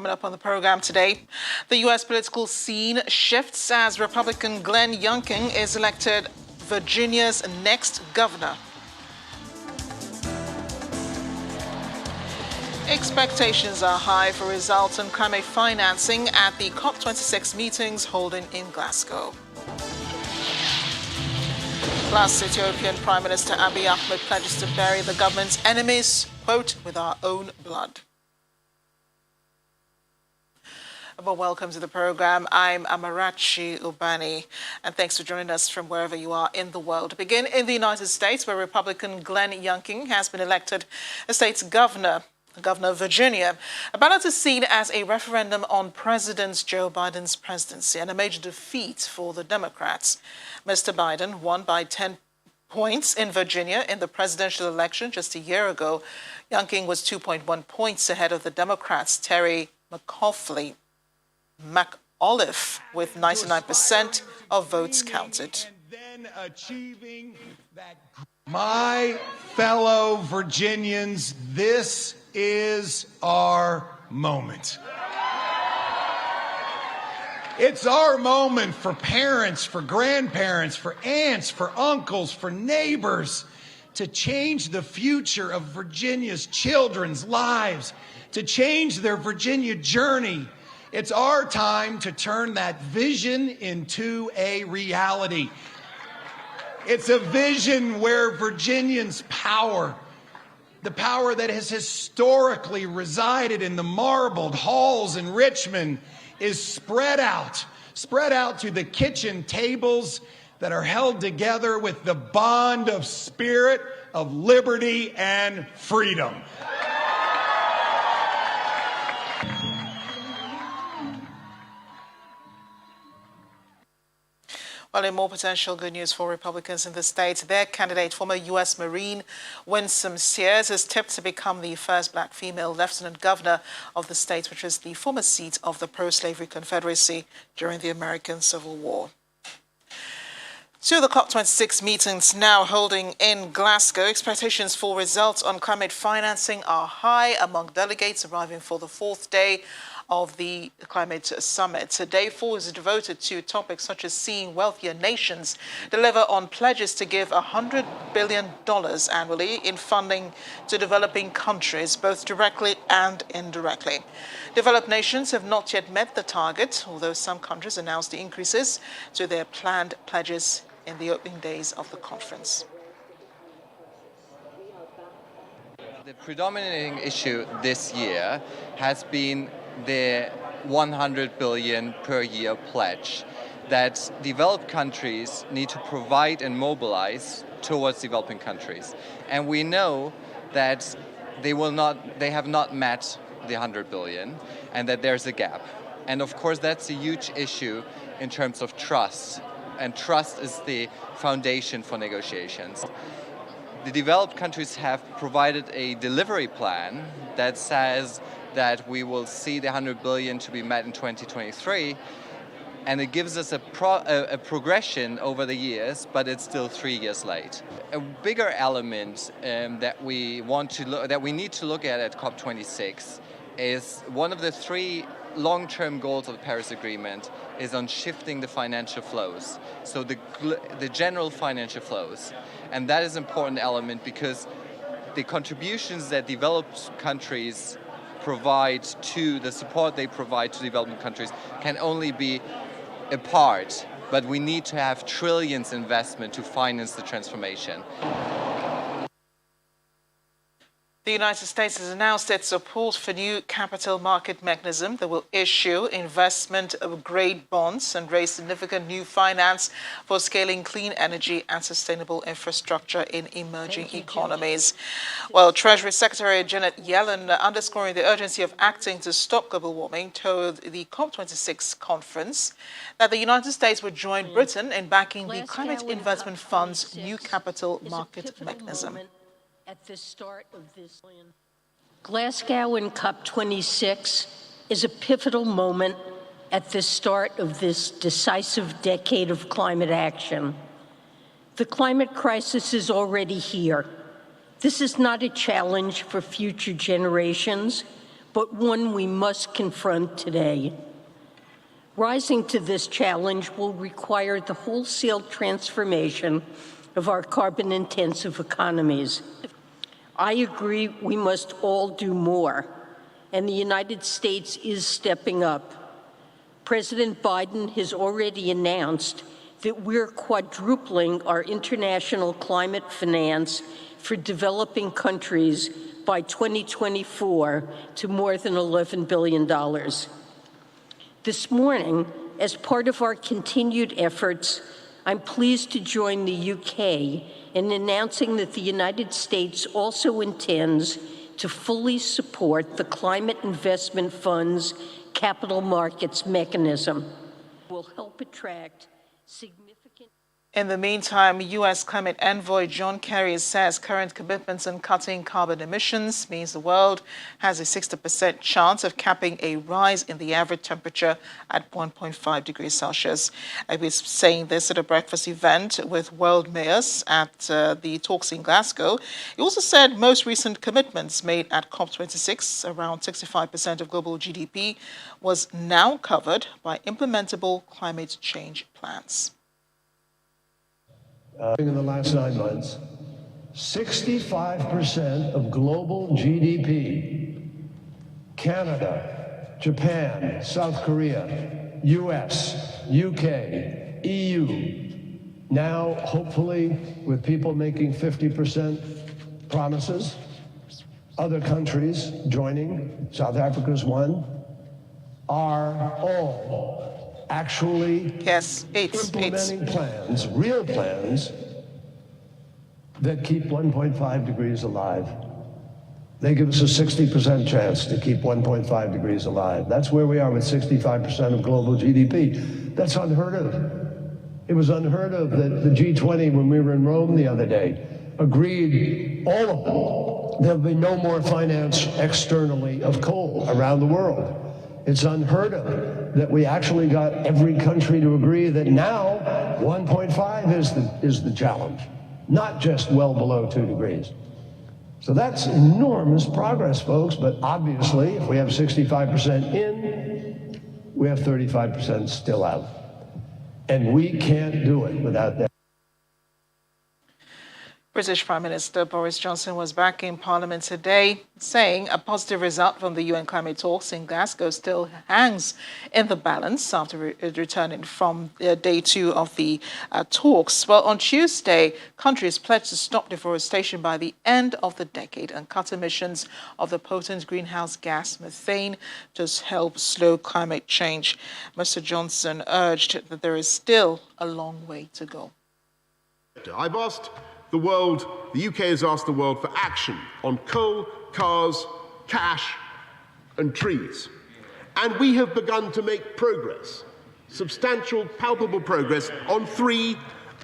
Coming up on the program today, the U.S. political scene shifts as Republican Glenn Youngkin is elected Virginia's next governor. Expectations are high for results on climate financing at the COP26 meetings holding in Glasgow. Plus, Ethiopian Prime Minister Abiy Ahmed pledges to bury the government's enemies, quote, with our own blood. Well, welcome to the program. I'm Amarachi Ubani, and thanks for joining us from wherever you are in the world. To begin in the United States, where Republican Glenn Youngkin has been elected a state's governor of Virginia. A ballot is seen as a referendum on President Joe Biden's presidency and a major defeat for the Democrats. Mr. Biden won by 10 points in Virginia in the presidential election just a year ago. Youngkin was 2.1 points ahead of the Democrats' Terry McAuliffe with 99% of votes counted. My fellow Virginians, this is our moment. It's our moment for parents, for grandparents, for aunts, for uncles, for neighbors, to change the future of Virginia's children's lives, to change their Virginia journey. It's our time to turn that vision into a reality. It's a vision where Virginians' power, the power that has historically resided in the marbled halls in Richmond, is spread out to the kitchen tables that are held together with the bond of spirit of liberty and freedom. Well, in more potential good news for Republicans in the state, their candidate, former U.S. Marine Winsome Sears, is tipped to become the first black female lieutenant governor of the state, which is the former seat of the pro-slavery Confederacy during the American Civil War. To the COP26 meetings now holding in Glasgow, expectations for results on climate financing are high among delegates arriving for the fourth day of the climate summit. Day 4 is devoted to topics such as seeing wealthier nations deliver on pledges to give $100 billion annually in funding to developing countries, both directly and indirectly. Developed nations have not yet met the target, although some countries announced the increases to their planned pledges in the opening days of the conference. The predominating issue this year has been the 100 billion per year pledge that developed countries need to provide and mobilize towards developing countries. And we know that they have not met the 100 billion and that there's a gap. And of course, that's a huge issue in terms of trust. And trust is the foundation for negotiations. The developed countries have provided a delivery plan that says that we will see the 100 billion to be met in 2023, and it gives us a progression over the years, but it's still 3 years late. A bigger element that we need to look at COP26 is one of the 3 long-term goals of the Paris Agreement is on shifting the financial flows, so the general financial flows. And that is an important element because the contributions that developed countries provide to the support they provide to developing countries can only be a part, but we need to have trillions investment to finance the transformation. The United States has announced its support for new capital market mechanism that will issue investment-grade bonds and raise significant new finance for scaling clean energy and sustainable infrastructure in emerging economies. Well, Treasury Secretary Janet Yellen, underscoring the urgency of acting to stop global warming, told the COP26 conference that the United States would join Britain in backing the Climate Investment Fund's new capital market mechanism. At the start of this, Glasgow and COP26 is a pivotal moment at the start of this decisive decade of climate action. The climate crisis is already here. This is not a challenge for future generations, but one we must confront today. Rising to this challenge will require the wholesale transformation of our carbon-intensive economies. I agree we must all do more, and the United States is stepping up. President Biden has already announced that we're quadrupling our international climate finance for developing countries by 2024 to more than $11 billion. This morning, as part of our continued efforts, I'm pleased to join the UK in announcing that the United States also intends to fully support the Climate Investment Fund's capital markets mechanism. It will help attract significant. In the meantime, U.S. climate envoy John Kerry says current commitments on cutting carbon emissions means the world has a 60% chance of capping a rise in the average temperature at 1.5 degrees Celsius. He was saying this at a breakfast event with world mayors at the talks in Glasgow. He also said most recent commitments made at COP26, around 65% of global GDP, was now covered by implementable climate change plans. In the last 9 months, 65% of global GDP, Canada, Japan, South Korea, US, UK, EU, now hopefully with people making 50% promises, other countries joining, South Africa's one, are all actually implementing plans, real plans, that keep 1.5 degrees alive. They give us a 60% chance to keep 1.5 degrees alive. That's where we are with 65% of global GDP. That's unheard of. It was unheard of that the G20, when we were in Rome the other day, agreed, all of them, there'll be no more finance externally of coal around the world. It's unheard of that we actually got every country to agree that now 1.5 is the challenge, not just well below 2 degrees. So that's enormous progress, folks, but obviously if we have 65% in, we have 35% still out. And we can't do it without that. British Prime Minister Boris Johnson was back in Parliament today, saying a positive result from the UN climate talks in Glasgow still hangs in the balance after returning from day 2 of the talks. Well, on Tuesday, countries pledged to stop deforestation by the end of the decade and cut emissions of the potent greenhouse gas methane to help slow climate change. Mr. Johnson urged that there is still a long way to go. I've asked the world, the UK has asked the world for action on coal, cars, cash, and trees. And we have begun to make progress, substantial, palpable progress on 3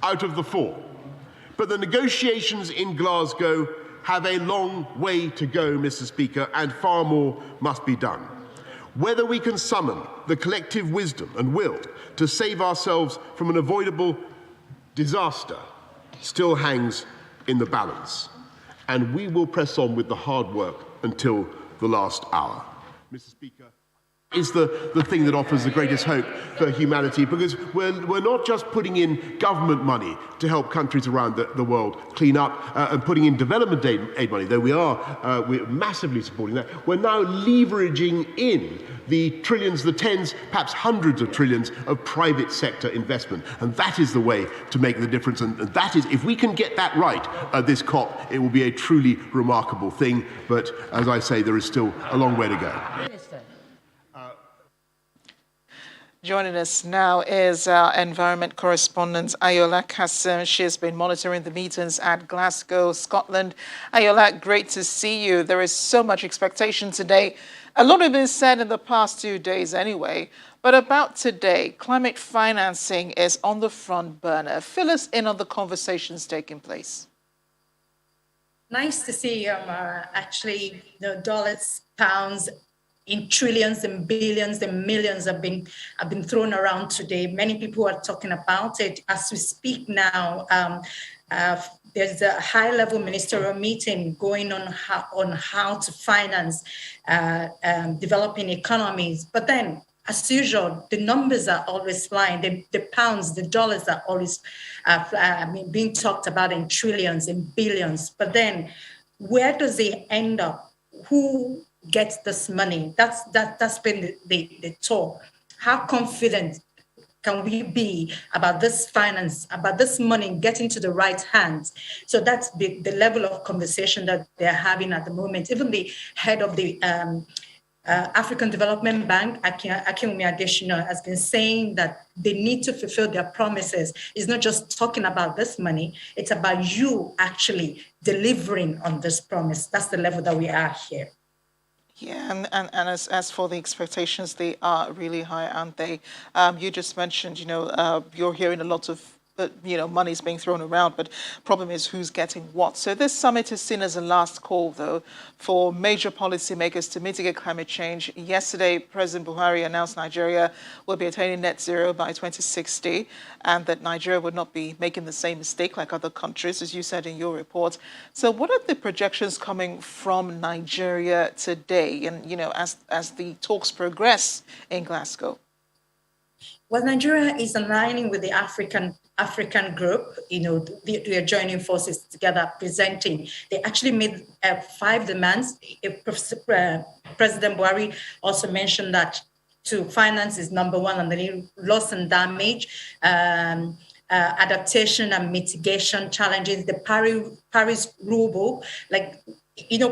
out of the 4. But the negotiations in Glasgow have a long way to go, Mr. Speaker, and far more must be done. Whether we can summon the collective wisdom and will to save ourselves from an avoidable disaster still hangs in the balance, and we will press on with the hard work until the last hour. Mr. Speaker, is the thing that offers the greatest hope for humanity, because we're not just putting in government money to help countries around the world clean up and putting in development aid money, though we're massively supporting that. We're now leveraging in the trillions, the tens, perhaps hundreds of trillions of private sector investment. And that is the way to make the difference. And that is, if we can get that right at this COP, it will be a truly remarkable thing. But as I say, there is still a long way to go. Joining us now is our environment correspondent, Ayola Kassim. She has been monitoring the meetings at Glasgow, Scotland. Ayola, great to see you. There is so much expectation today. A lot has been said in the past 2 days anyway. But about today, climate financing is on the front burner. Fill us in on the conversations taking place. Nice to see actually the dollars, pounds, in trillions and billions and millions have been thrown around today. Many people are talking about it. As we speak now, there's a high-level ministerial meeting going on how to finance developing economies. But then, as usual, the numbers are always flying. The pounds, the dollars are always being talked about in trillions and billions. But then, where does it end up? Who gets this money? That's been the talk. How confident can we be about this finance, about this money getting to the right hands? So that's the level of conversation that they're having at the moment. Even the head of the African Development Bank, Akinwumi Adesina, has been saying that they need to fulfill their promises. It's not just talking about this money, it's about you actually delivering on this promise. That's the level that we are here. Yeah, and as for the expectations, they are really high, aren't they? You just mentioned, you're hearing a lot of, money is being thrown around, but problem is who's getting what. So this summit is seen as a last call, though, for major policymakers to mitigate climate change. Yesterday, President Buhari announced Nigeria will be attaining net zero by 2060, and that Nigeria would not be making the same mistake like other countries, as you said in your report. So what are the projections coming from Nigeria today, and, as the talks progress in Glasgow? Well, Nigeria is aligning with the African group. They are joining forces together, presenting. They actually made 5 demands. President Buhari also mentioned that to finance is number 1, and then loss and damage, adaptation and mitigation challenges, the Paris rule,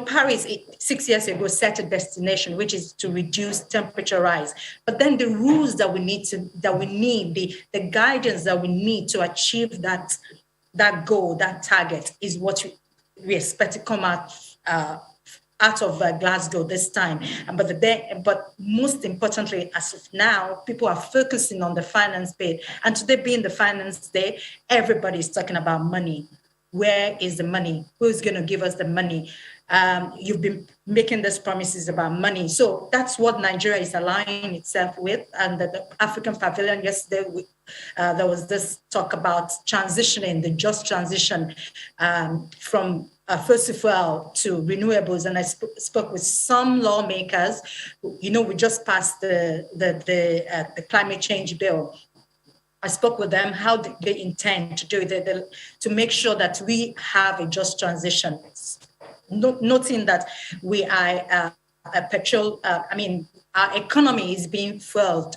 Paris 6 years ago set a destination, which is to reduce temperature rise. But then the rules that we need, the guidance that we need to achieve that goal, that target, is what we expect to come out of Glasgow this time. But most importantly, as of now, people are focusing on the finance bit. And today being the finance day, everybody is talking about money. Where is the money? Who's going to give us the money? You've been making these promises about money. So that's what Nigeria is aligning itself with. And the African Pavilion yesterday, there was this talk about transitioning, the just transition from fossil fuel to renewables. And I spoke with some lawmakers. We just passed the climate change bill. I spoke with them how they intend to do it, to make sure that we have a just transition. Noting that we are our economy is being fueled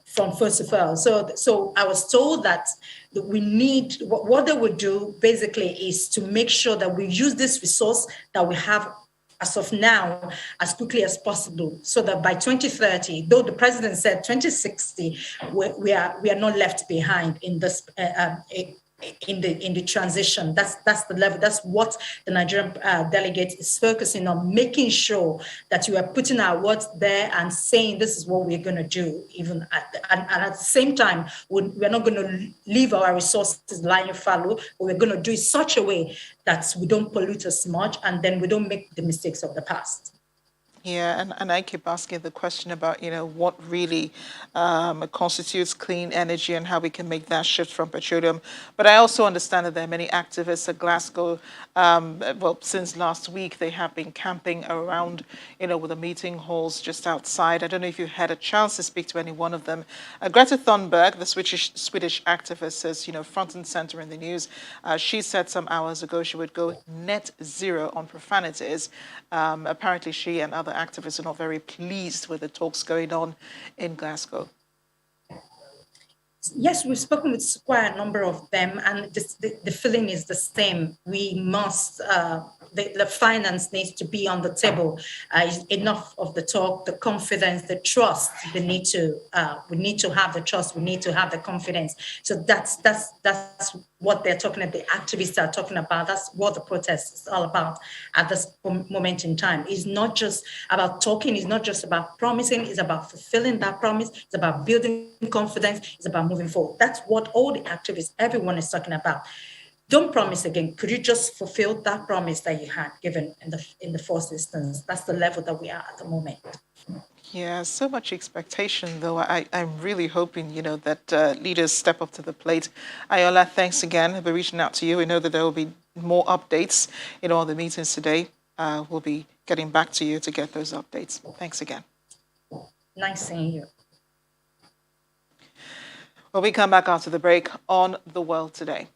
from fossil fuel. So I was told that we need, what they would do basically is to make sure that we use this resource that we have as of now, as quickly as possible, so that by 2030, though the president said 2060, we are not left behind in this in the transition. That's the level. That's what the Nigerian delegate is focusing on, making sure that we are putting our words there and saying this is what we're going to do. And at the same time, we're not going to leave our resources lying fallow, but we're going to do it such a way that we don't pollute as much, and then we don't make the mistakes of the past. Yeah, and I keep asking the question about, what really constitutes clean energy and how we can make that shift from petroleum. But I also understand that there are many activists at Glasgow. Since last week, they have been camping around, with the meeting halls just outside. I don't know if you had a chance to speak to any one of them. Greta Thunberg, the Swedish activist, is, front and center in the news. She said some hours ago she would go net zero on profanities. Apparently, she and other activists are not very pleased with the talks going on in Glasgow. Yes, we've spoken with quite a number of them, and the feeling is the same. We must, the finance needs to be on the table. Enough of the talk, the confidence, the trust. We need to have the trust. We need to have the confidence. So that's what they're talking about. The activists are talking about. That's what the protest is all about at this moment in time. It's not just about talking. It's not just about promising. It's about fulfilling that promise. It's about building confidence. It's about moving forward. That's what all the activists, everyone is talking about. don't promise again. Could you just fulfill that promise that you had given in the first instance? That's the level that we are at the moment. Yeah, so much expectation, though. I'm really hoping, that leaders step up to the plate. Ayola, thanks again. I'll be reaching out to you. We know that there will be more updates in all the meetings today. We'll be getting back to you to get those updates. Thanks again. Nice seeing you. When we come back after the break on The World Today.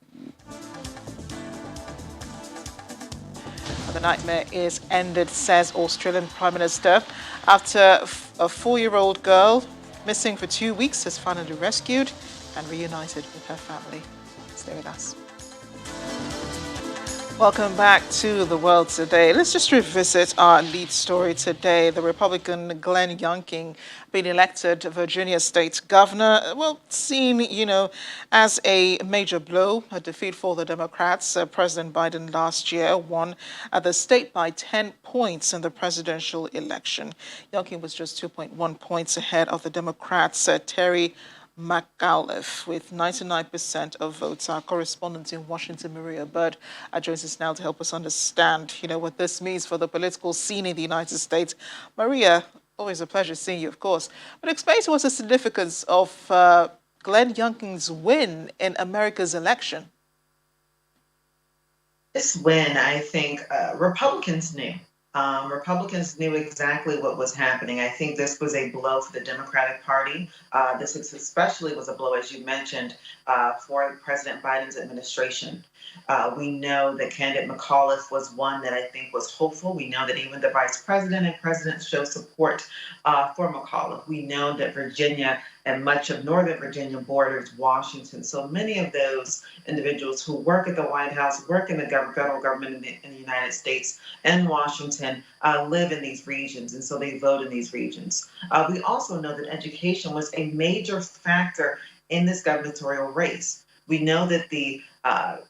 The nightmare is ended, says Australian Prime Minister, after a 4-year-old girl missing for 2 weeks is finally rescued and reunited with her family. Stay with us. Welcome back to The World Today. Let's just revisit our lead story today. The Republican Glenn Youngkin being elected Virginia State Governor. Well, seen, as a major blow, a defeat for the Democrats. President Biden last year won the state by 10 points in the presidential election. Youngkin was just 2.1 points ahead of the Democrats, Terry McAuliffe, with 99% of votes. Our correspondent in Washington, Maria Bird, joins us now to help us understand, what this means for the political scene in the United States. Maria, always a pleasure seeing you, of course. But explain to us the significance of Glenn Youngkin's win in America's election. This win, I think, Republicans knew. Republicans knew exactly what was happening. I think this was a blow for the Democratic Party. This especially was a blow, as you mentioned, for President Biden's administration. We know that candidate McAuliffe was one that I think was hopeful. We know that even the vice president and president showed support for McAuliffe. We know that Virginia and much of Northern Virginia borders Washington. So many of those individuals who work at the White House, work in the federal government in the United States and Washington live in these regions, and so they vote in these regions. We also know that education was a major factor in this gubernatorial race. We know that the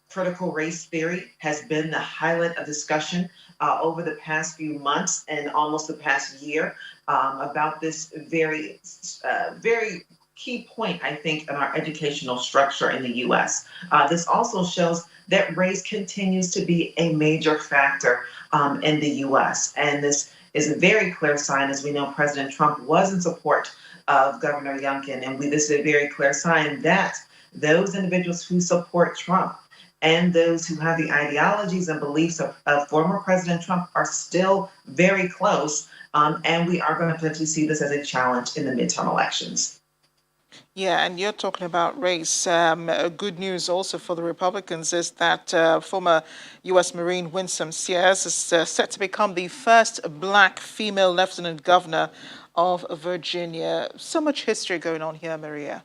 critical race theory has been the highlight of discussion over the past few months and almost the past year about this very key point, I think, in our educational structure in the U.S. This also shows that race continues to be a major factor in the U.S. And this is a very clear sign, as we know President Trump was in support of Governor Youngkin, and this is a very clear sign that those individuals who support Trump and those who have the ideologies and beliefs of former President Trump are still very close, and we are going to potentially see this as a challenge in the midterm elections. Yeah, and you're talking about race. Good news also for the Republicans is that former U.S. Marine Winsome Sears is set to become the first black female lieutenant governor of Virginia. So much history going on here, Maria.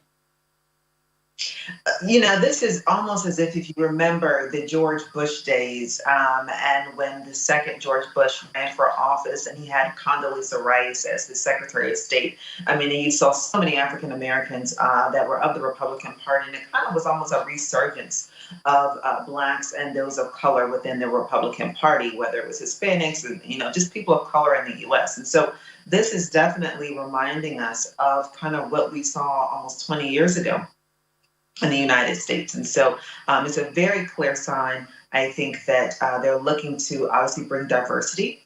This is almost as if you remember the George Bush days and when the second George Bush ran for office and he had Condoleezza Rice as the Secretary of State. I mean, you saw so many African Americans that were of the Republican Party, and it kind of was almost a resurgence of blacks and those of color within the Republican Party, whether it was Hispanics or, just people of color in the U.S. And so this is definitely reminding us of kind of what we saw almost 20 years ago in the United States. And so it's a very clear sign, I think, that they're looking to obviously bring diversity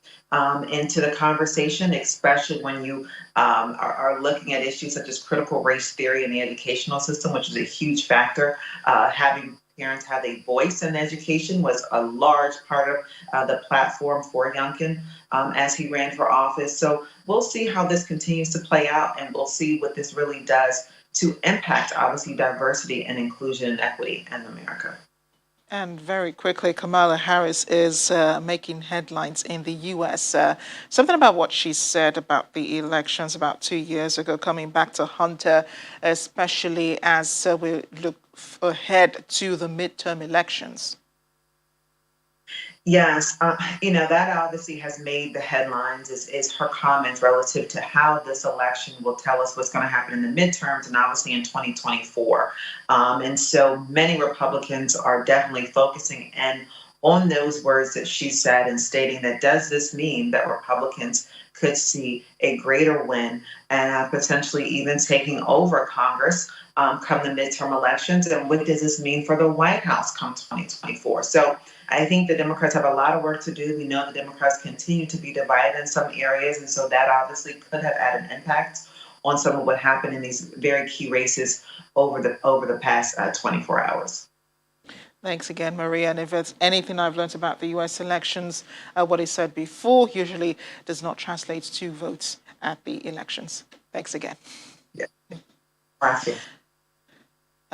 into the conversation, especially when you are looking at issues such as critical race theory in the educational system, which is a huge factor. Having parents have a voice in education was a large part of the platform for Youngkin as he ran for office. So we'll see how this continues to play out, and we'll see what this really does to impact, obviously, diversity and inclusion and equity in America. And very quickly, Kamala Harris is making headlines in the U.S. Something about what she said about the elections about 2 years ago, coming back to Hunter, especially as we look ahead to the midterm elections. Yes, that obviously has made the headlines is her comments relative to how this election will tell us what's going to happen in the midterms and obviously in 2024. And so many Republicans are definitely focusing in on those words that she said and stating that, does this mean that Republicans could see a greater win and potentially even taking over Congress come the midterm elections? And what does this mean for the White House come 2024? So I think the Democrats have a lot of work to do. We know the Democrats continue to be divided in some areas, and so that obviously could have had an impact on some of what happened in these very key races over the past 24 hours. Thanks again, Maria. And if there's anything I've learned about the U.S. elections, what he said before usually does not translate to votes at the elections. Thanks again. Yeah. Gracias.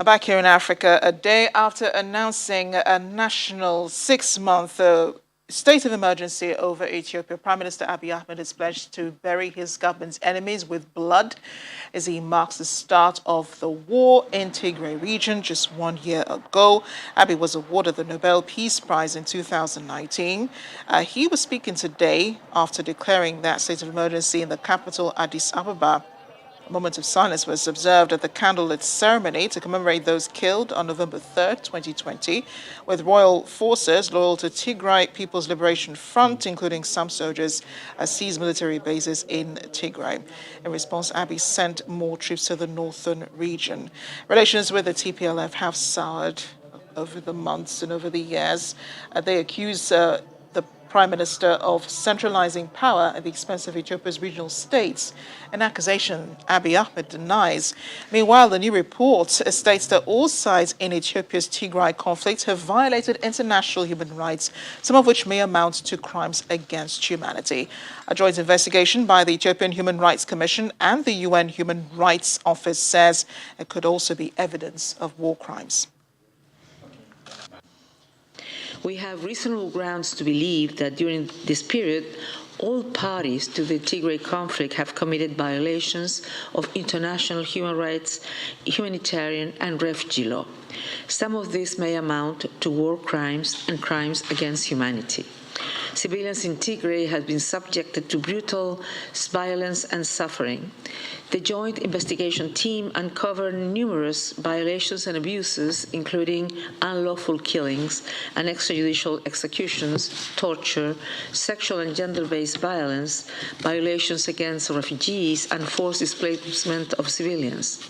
Back here in Africa, a day after announcing a national 6-month state of emergency over Ethiopia, Prime Minister Abiy Ahmed has pledged to bury his government's enemies with blood as he marks the start of the war in Tigray region. Just 1 year ago, Abiy was awarded the Nobel Peace Prize in 2019. He was speaking today after declaring that state of emergency in the capital, Addis Ababa. A moment of silence was observed at the candlelit ceremony to commemorate those killed on November 3rd, 2020, with royal forces loyal to Tigray People's Liberation Front, including some soldiers, seized military bases in Tigray. In response, Abiy sent more troops to the northern region. Relations with the TPLF have soured over the months and over the years. They accuse the Prime Minister of centralizing power at the expense of Ethiopia's regional states, an accusation Abiy Ahmed denies. Meanwhile, the new report states that all sides in Ethiopia's Tigray conflict have violated international human rights, some of which may amount to crimes against humanity. A joint investigation by the Ethiopian Human Rights Commission and the UN Human Rights Office says it could also be evidence of war crimes. We have reasonable grounds to believe that during this period, all parties to the Tigray conflict have committed violations of international human rights, humanitarian, and refugee law. Some of these may amount to war crimes and crimes against humanity. Civilians in Tigray have been subjected to brutal violence and suffering. The Joint Investigation Team uncovered numerous violations and abuses, including unlawful killings and extrajudicial executions, torture, sexual and gender-based violence, violations against refugees, and forced displacement of civilians.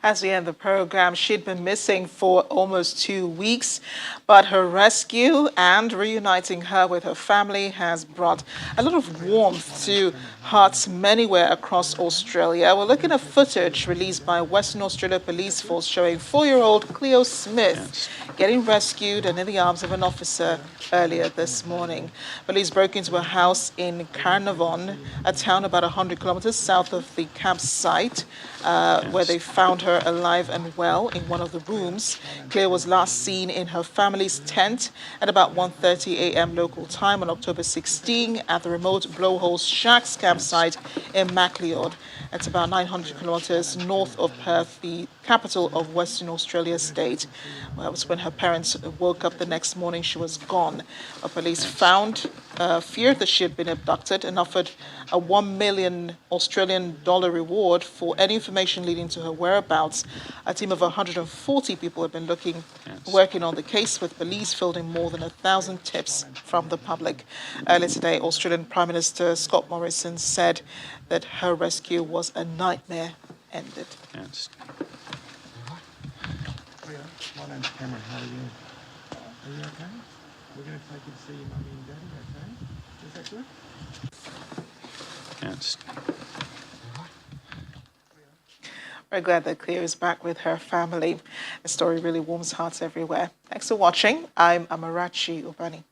As we end the program, she'd been missing for almost 2 weeks, but her rescue and reuniting her with her family has brought a lot of warmth to hearts anywhere across Australia. We're looking at footage released by Western Australia Police Force showing 4-year-old Cleo Smith getting rescued and in the arms of an officer earlier this morning. Police broke into a house in Carnarvon, a town about 100 kilometers south of the campsite, where they found her alive and well in one of the rooms. Cleo was last seen in her family's tent at about 1:30 a.m. local time on October 16 at the remote Blowhole Shacks campsite in Macleod. It's about 900 kilometers north of Perth, the capital of Western Australia state. Well, it was when her parents woke up the next morning, she was gone. Police feared that she had been abducted and offered a $1 million Australian reward for any information leading to her whereabouts. A team of 140 people have been working on the case, with police fielding more than 1,000 tips from the public. Earlier today, Australian Prime Minister Scott Morrison said that her rescue was a nightmare ended. Yes. My name's Cameron. How are you? Are you okay? We're going to take you to see your mummy and daddy, okay? Is that good? Yes. We're glad that Cleo is back with her family. The story really warms hearts everywhere. Thanks for watching. I'm Amarachi Ubani.